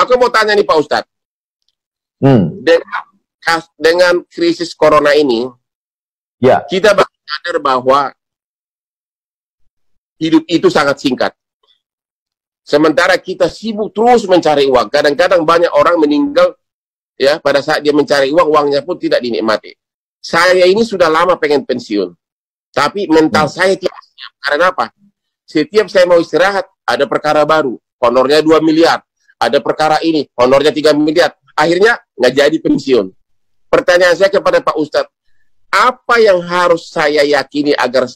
Aku mau tanya nih Pak Ustadz. Dengan krisis corona ini, ya, kita baru sadar bahwa hidup itu sangat singkat. Sementara kita sibuk terus mencari uang. Kadang-kadang banyak orang meninggal ya pada saat dia mencari uang, uangnya pun tidak dinikmati. Saya ini sudah lama pengen pensiun, tapi mental saya tidak siap. Karena apa? Setiap saya mau istirahat, ada perkara baru, honornya 2 miliar. Ada perkara ini, honornya 3 miliar. Akhirnya nggak jadi pensiun. Pertanyaan saya kepada Pak Ustadz, apa yang harus saya yakini agar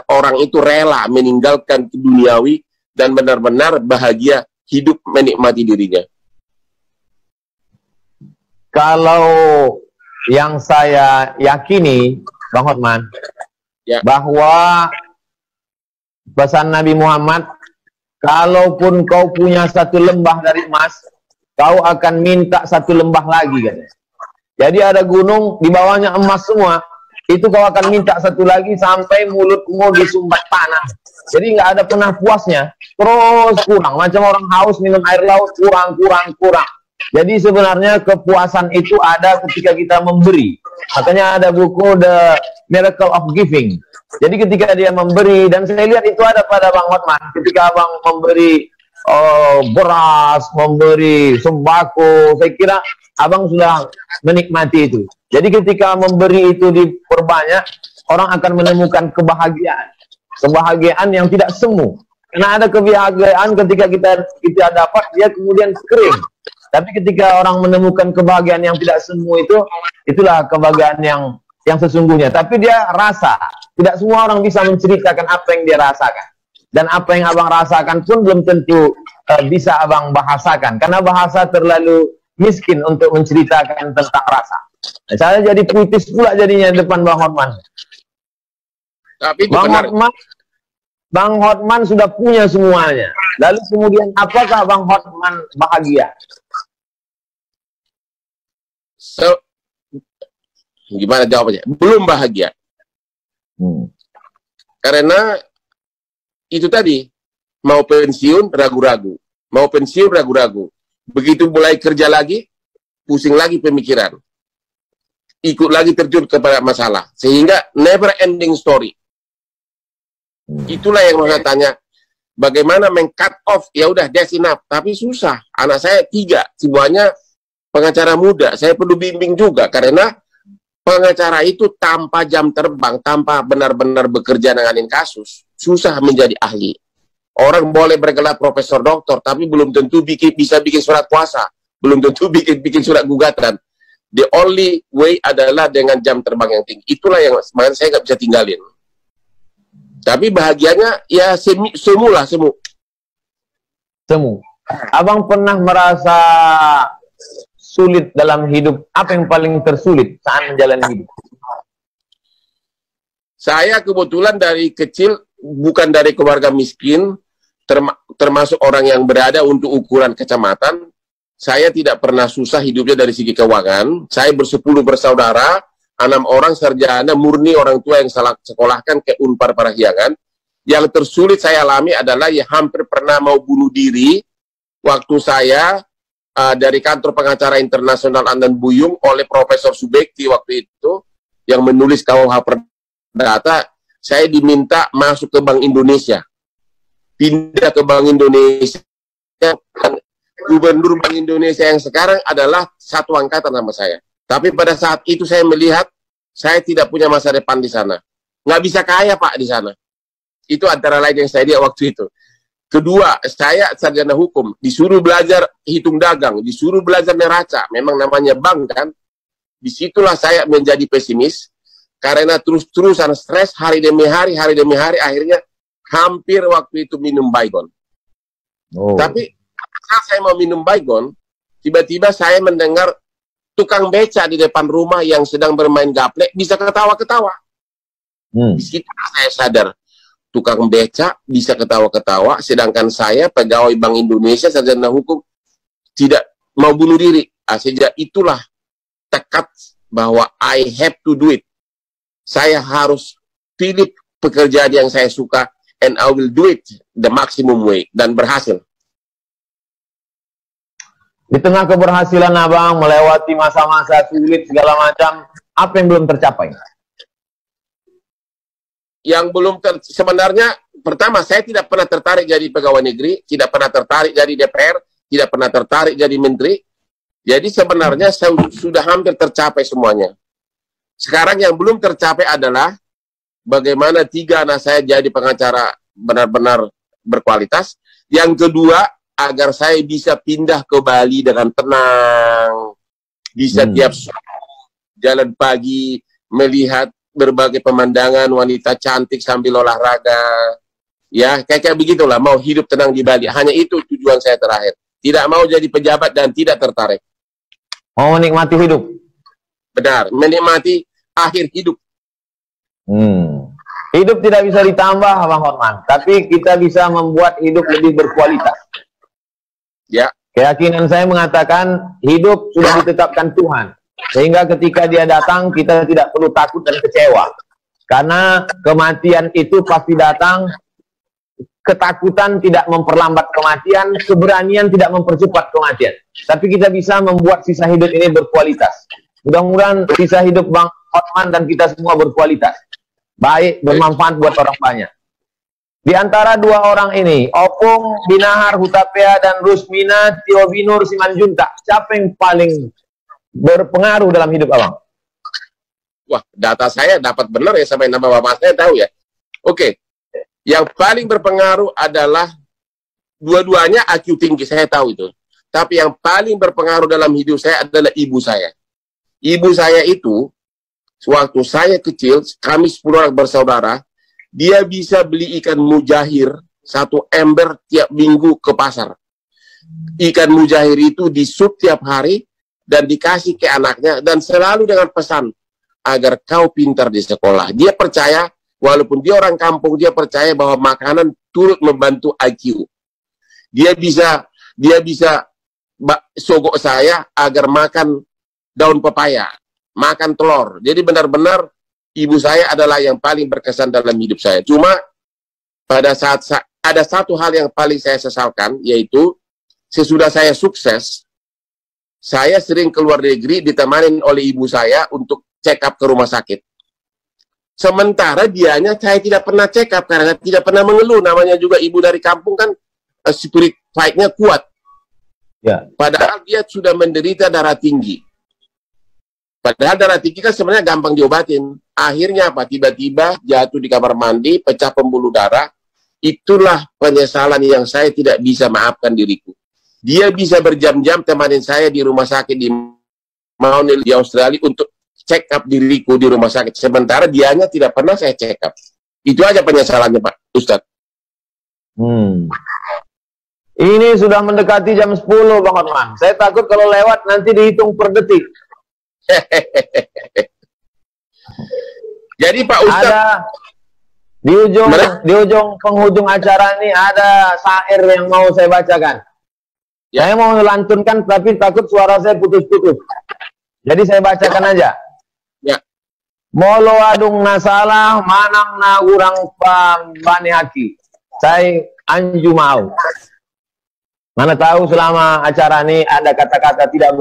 orang itu rela meninggalkan duniawi dan benar-benar bahagia hidup menikmati dirinya? Kalau yang saya yakini, Bang Hotman, ya, bahwa pesan Nabi Muhammad, kalaupun kau punya 1 lembah dari emas, kau akan minta 1 lembah lagi, kan? Jadi ada gunung, di bawahnya emas semua, itu kau akan minta 1 lagi sampai mulutmu disumbat panah. Jadi nggak ada pernah puasnya, terus kurang. Macam orang haus minum air laut, kurang. Jadi sebenarnya kepuasan itu ada ketika kita memberi. Makanya ada buku The Miracle of Giving. Jadi ketika dia memberi, dan saya lihat itu ada pada Bang Hotman, ketika Abang memberi beras, memberi sembako, saya kira Abang sudah menikmati itu. Jadi ketika memberi itu diperbanyak, orang akan menemukan kebahagiaan. Kebahagiaan yang tidak semu. Karena ada kebahagiaan ketika kita dapat, dia kemudian kering. Tapi ketika orang menemukan kebahagiaan yang tidak semu itu, itulah kebahagiaan yang sesungguhnya. Tapi dia rasa. Tidak semua orang bisa menceritakan apa yang dia rasakan. Dan apa yang Abang rasakan pun belum tentu bisa Abang bahasakan. Karena bahasa terlalu miskin untuk menceritakan tentang rasa. Nah, saya jadi puitis pula jadinya depan Bang Hotman. Tapi Bang Hotman sudah punya semuanya. Lalu kemudian apakah Bang Hotman bahagia? Gimana jawabannya? Belum bahagia. Karena itu tadi, mau pensiun ragu-ragu. Mau pensiun ragu-ragu. Begitu mulai kerja lagi, pusing lagi pemikiran. Ikut lagi terjun kepada masalah. Sehingga never ending story. Itulah yang saya tanya, bagaimana meng-cut off, ya udah that's enough, tapi susah. Anak saya 3, semuanya pengacara muda. Saya perlu bimbing juga, karena pengacara itu tanpa jam terbang, tanpa benar-benar bekerja nanganin kasus, susah menjadi ahli. Orang boleh bergelar profesor doktor, tapi belum tentu bisa bikin surat kuasa, belum tentu bikin surat gugatan. The only way adalah dengan jam terbang yang tinggi. Itulah yang saya nggak bisa tinggalin. Tapi bahagianya ya semu. Abang pernah merasa sulit dalam hidup? Apa yang paling tersulit saat menjalani hidup? Saya kebetulan dari kecil bukan dari keluarga miskin, termasuk orang yang berada untuk ukuran kecamatan. Saya tidak pernah susah hidupnya dari segi keuangan. Saya bersepuluh bersaudara, 6 orang sarjana murni, orang tua yang salah sekolahkan ke Unpar Parahyangan. Yang tersulit saya alami adalah ya hampir pernah mau bunuh diri waktu saya dari kantor pengacara internasional Andan Buyung oleh Profesor Subekti waktu itu yang menulis KUH Perdata. Saya diminta masuk ke Bank Indonesia, pindah ke Bank Indonesia. Gubernur Bank Indonesia yang sekarang adalah satu angkatan sama saya. Tapi pada saat itu saya melihat saya tidak punya masa depan di sana. Nggak bisa kaya Pak di sana. Itu antara lain yang saya lihat waktu itu. Kedua, saya sarjana hukum, disuruh belajar hitung dagang, disuruh belajar neraca. Memang namanya bank kan. Disitulah saya menjadi pesimis. Karena terus-terusan stres hari demi hari, akhirnya hampir waktu itu minum Baygon. Tapi saat saya mau minum Baygon, tiba-tiba saya mendengar tukang beca di depan rumah yang sedang bermain gaplek bisa ketawa-ketawa. Di situ saya sadar, tukang beca bisa ketawa-ketawa, sedangkan saya pegawai Bank Indonesia sarjana hukum tidak mau bunuh diri. Sejak itulah tekad bahwa I have to do it. Saya harus pilih pekerjaan yang saya suka, and I will do it the maximum way, dan berhasil. Di tengah keberhasilan abang melewati masa-masa sulit segala macam, apa yang belum tercapai? Yang belum sebenarnya, pertama saya tidak pernah tertarik jadi pegawai negeri, tidak pernah tertarik jadi DPR, tidak pernah tertarik jadi menteri. Jadi sebenarnya saya sudah hampir tercapai semuanya. Sekarang yang belum tercapai adalah bagaimana 3 anak saya jadi pengacara benar-benar berkualitas. Yang kedua, agar saya bisa pindah ke Bali dengan tenang, bisa tiap jalan pagi melihat berbagai pemandangan wanita cantik sambil olahraga, ya kayak begitulah, mau hidup tenang di Bali. Hanya itu tujuan saya terakhir. Tidak mau jadi pejabat dan tidak tertarik. Mau menikmati hidup. Benar, menikmati akhir hidup. Hidup tidak bisa ditambah, Bang Hotman, tapi kita bisa membuat hidup lebih berkualitas. Ya. Keyakinan saya mengatakan hidup sudah ditetapkan Tuhan, sehingga ketika dia datang kita tidak perlu takut dan kecewa, karena kematian itu pasti datang. Ketakutan tidak memperlambat kematian, keberanian tidak mempercepat kematian, tapi kita bisa membuat sisa hidup ini berkualitas. Mudah-mudahan sisa hidup Bang Hotman dan kita semua berkualitas, baik, bermanfaat buat orang banyak. Di antara 2 orang ini, Opung Binahar Hutapea dan Rusmina Tiobinur Simanjuntak, siapa yang paling berpengaruh dalam hidup abang? Wah, data saya dapat benar ya, sampai nama bapak saya tahu ya. Oke, yang paling berpengaruh adalah dua-duanya IQ tinggi, saya tahu itu. Tapi yang paling berpengaruh dalam hidup saya adalah ibu saya. Ibu saya itu, waktu saya kecil, kami 10 orang bersaudara, dia bisa beli ikan mujahir 1 ember tiap minggu ke pasar. Ikan mujahir itu disup tiap hari dan dikasih ke anaknya, dan selalu dengan pesan agar kau pintar di sekolah. Dia percaya, walaupun dia orang kampung, dia percaya bahwa makanan turut membantu IQ. Dia bisa sogok saya agar makan daun pepaya, makan telur. Jadi benar-benar ibu saya adalah yang paling berkesan dalam hidup saya. Cuma pada saat ada satu hal yang paling saya sesalkan, yaitu sesudah saya sukses, saya sering keluar negeri ditemani oleh ibu saya untuk check up ke rumah sakit. Sementara dianya saya tidak pernah check up karena tidak pernah mengeluh. Namanya juga ibu dari kampung kan, spirit fight-nya kuat. Ya. Padahal dia sudah menderita darah tinggi. Padahal darah tinggi kan sebenarnya gampang diobatin. Akhirnya apa? Tiba-tiba jatuh di kamar mandi, pecah pembuluh darah. Itulah penyesalan yang saya tidak bisa maafkan diriku. Dia bisa berjam-jam temanin saya di rumah sakit di Mount Elizabeth di Australia untuk check up diriku di rumah sakit. Sementara dianya tidak pernah saya check up. Itu aja penyesalannya, Pak Ustadz. Ini sudah mendekati jam 10, Bang Hotman. Saya takut kalau lewat nanti dihitung per detik. Jadi Pak Ustadz, ada di ujung penghujung acara ini ada syair yang mau saya bacakan. Ya. Saya mau melantunkan tapi takut suara saya putus-putus. Jadi saya bacakan aja. Ya. Molo adung nasalah manang na urang pambani haki. Saya anju mau. Mana tahu selama acara ini ada kata-kata tidak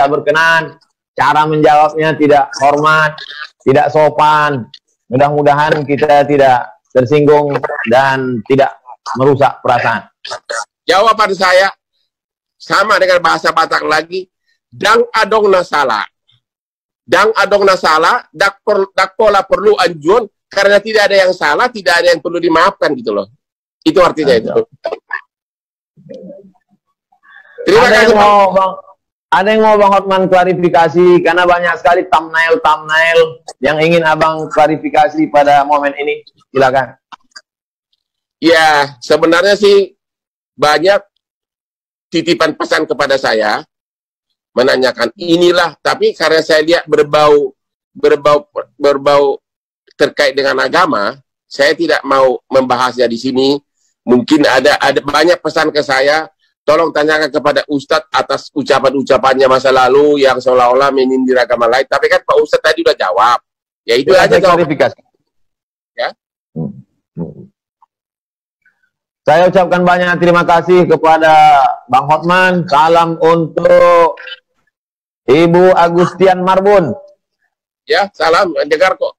berkenan, cara menjawabnya tidak hormat, tidak sopan. Mudah-mudahan kita tidak tersinggung dan tidak merusak perasaan. Jawaban saya sama dengan bahasa Batak lagi, dang adong nasala. Dang adong nasala, dak pola perlu anjuan, karena tidak ada yang salah, tidak ada yang perlu dimaafkan gitu loh. Itu artinya itu. Terima kasih Bang. Ada yang mau Bang Hotman klarifikasi, karena banyak sekali thumbnail yang ingin Abang klarifikasi pada momen ini. Silakan. Ya, sebenarnya sih banyak titipan pesan kepada saya, menanyakan inilah, tapi karena saya lihat berbau terkait dengan agama, saya tidak mau membahasnya di sini. Mungkin ada banyak pesan ke saya. Tolong tanyakan kepada Ustadz atas ucapan-ucapannya masa lalu yang seolah-olah menyindir agama lain. Tapi kan Pak Ustadz tadi udah jawab. Ya itu aja klarifikasi. Ya. Saya ucapkan banyak terima kasih kepada Bang Hotman. Salam untuk Ibu Agustian Marbun. Ya, salam, dengar kok.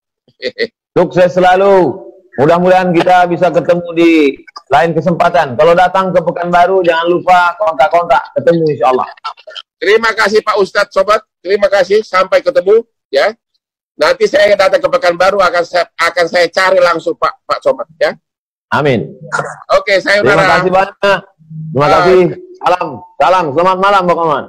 Sukses selalu. Mudah-mudahan kita bisa ketemu di lain kesempatan. Kalau datang ke Pekanbaru, jangan lupa kontak-kontak. Ketemu insya Allah. Terima kasih Pak Ustadz, Sobat. Terima kasih, sampai ketemu. Ya, nanti saya datang ke Pekanbaru, akan saya cari langsung Pak Sobat. Ya. Amin. Oke, saya Terima kasih banyak. Terima kasih. Salam. Selamat malam, Bang Oman.